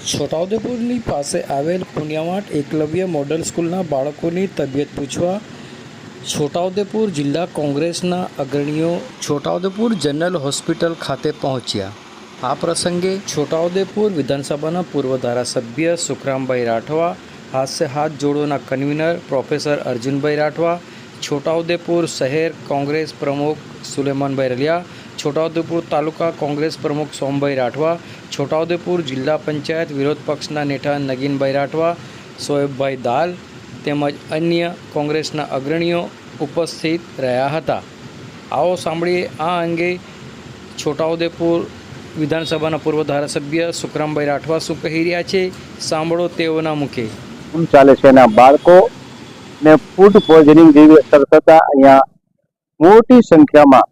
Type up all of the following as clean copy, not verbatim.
છોટાઉદેપુરની પાસે આવેલ પુણ્યવાટ એકલવ્ય મોડલ સ્કૂલના બાળકોની તબિયત પૂછવા છોટાઉદેપુર જિલ્લા કોંગ્રેસના અગ્રણીઓ છોટાઉદેપુર જનરલ હોસ્પિટલ ખાતે પહોંચ્યા। આ પ્રસંગે છોટાઉદેપુર વિધાનસભાના પૂર્વ ધારાસભ્ય સુખરામભાઈ રાઠવા, હાસ્ય હાથ જોડોના કન્વીનર પ્રોફેસર અર્જુનભાઈ રાઠવા, છોટાઉદેપુર શહેર કોંગ્રેસ પ્રમુખ સુલેમાનભાઈ રલિયા, છોટાઉદેપુર તાલુકા કોંગ્રેસ પ્રમુખ સોમભાઈ રાઠવા, છોટાઉદેપુર જિલ્લા પંચાયત વિરોધ પક્ષના નેતા નગીનભાઈ રાઠવા, સોએબભાઈ દાલ તેમજ અન્ય કોંગ્રેસના અગ્રણીઓ ઉપસ્થિત રહ્યા હતા। આવો સાંભળીએ આ અંગે છોટાઉદેપુર વિધાનસભાના પૂર્વ ધારાસભ્ય સુખરામભાઈ રાઠવા શું કહી રહ્યા છે, સાંભળો તેઓના મુખે। ચાલે છે એના બાળકોને ફૂડ પોઈઝનિંગ જેવી અસર થતા અહીંયા મોટી સંખ્યામાં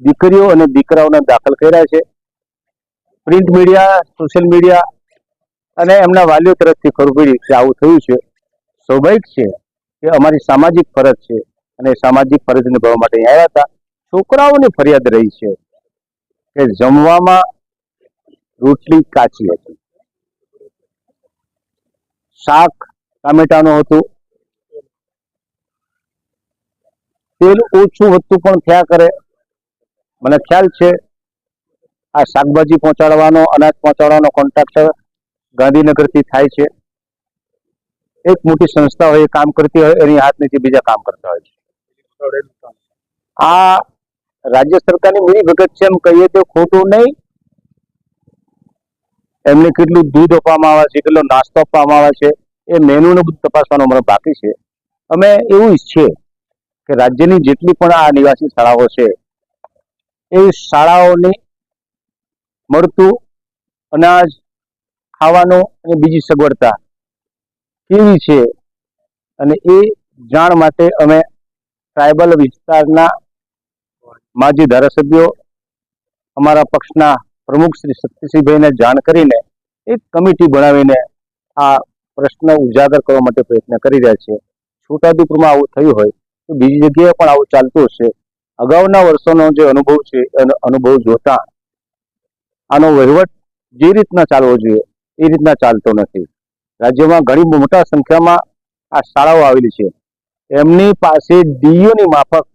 દીકરીઓ અને દીકરાઓને દાખલ કર્યા છે। પ્રિન્ટ મીડિયા, સોશિયલ મીડિયા અને એમના વાલીઓ તરફથી ખબર પડી કે આવું થયું છે। સ્વાભાવિક છે કે અમારી સામાજિક ફરજ છે અને સામાજિક ફરજ નિભાવવા માટે અહીંયા આવ્યા હતા। છોકરાઓની ફરિયાદ રહી છે કે જમવામાં રોટલી કાચી હતી, શાક ટામેટાનું હતું, તેલ ઓછું વધતું પણ થયા કરે। મને ખ્યાલ છે આ શાકભાજી પહોંચાડવાનો, અનાજ પહોંચાડવાનો કોન્ટ્રાક્ટર ગાંધીનગરથી થાય છે। એક મોટી સંસ્થા હોય, કામ કરતી હોય, એની હાથ નીચે બીજા કામ કરતા હોય છે। આ રાજ્ય સરકારની મિલીભગત છે એમ કહીએ તો ખોટું નહીં। એમને કેટલું દૂધ આપવામાં આવે છે, કેટલો નાસ્તો આપવામાં આવે છે, એ મેનુને બધું તપાસવાનું મને બાકી છે। અમે એવું ઈચ્છીએ કે રાજ્યની જેટલી પણ આ નિવાસી શાળાઓ છે એ શાળાઓની મળતું અનાજ, ખાવાનું અને બીજી સગવડતા કેવી છે અને એ જાણ માટે અમે ટ્રાઇબલ વિસ્તારના માજી ધારાસભ્યો, અમારા પક્ષના પ્રમુખ શ્રી શક્તિસિંહભાઈને જાણ કરીને એક કમિટી બનાવીને આ પ્રશ્ન ઉજાગર કરવા માટે પ્રયત્ન કરી રહ્યા છે। છોટાઉદેપુરમાં આવું થયું હોય તો બીજી જગ્યાએ પણ આવું ચાલતું હશે। અગાઉના વર્ષોનો જે અનુભવ છે એનો અનુભવ જોતા આનો વહીવટ જે રીતના ચાલવો જોઈએ એ રીતના ચાલતો નથી। રાજ્યમાં ઘણી મોટા સંખ્યામાં આ શાળાઓ આવેલી છે, એમની પાસે ડીઈઓની માફક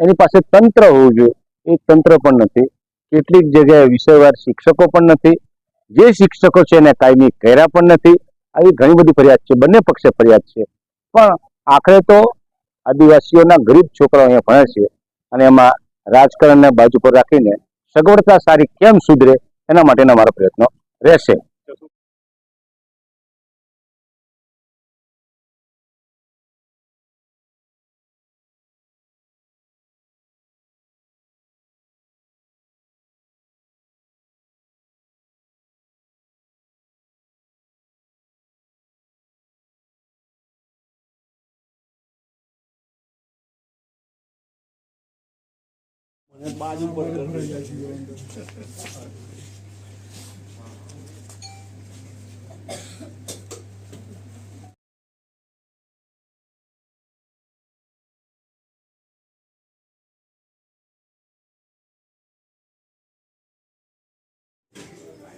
એની પાસે તંત્ર હોવું જોઈએ, એ તંત્ર પણ નથી। કેટલીક જગ્યાએ વિષયવાર શિક્ષકો પણ નથી, જે શિક્ષકો છે એને કાયમી કર્યા પણ નથી। આવી ઘણી બધી ફરિયાદ છે, બંને પક્ષે ફરિયાદ છે, પણ આખરે તો આદિવાસીઓના ગરીબ છોકરાઓ અહીંયા ભણે છે અને એમાં રાજકારણને બાજુ પર રાખીને સગવડતા સારી કેમ સુધરે એના માટેના મારા પ્રયત્નો રહેશે। બાજુ પર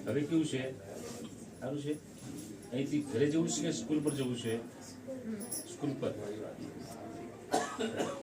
હવે કેવું છે, સારું છે। અહીંથી ઘરે જવું છે કે સ્કૂલ પર જવું છે? સ્કૂલ પર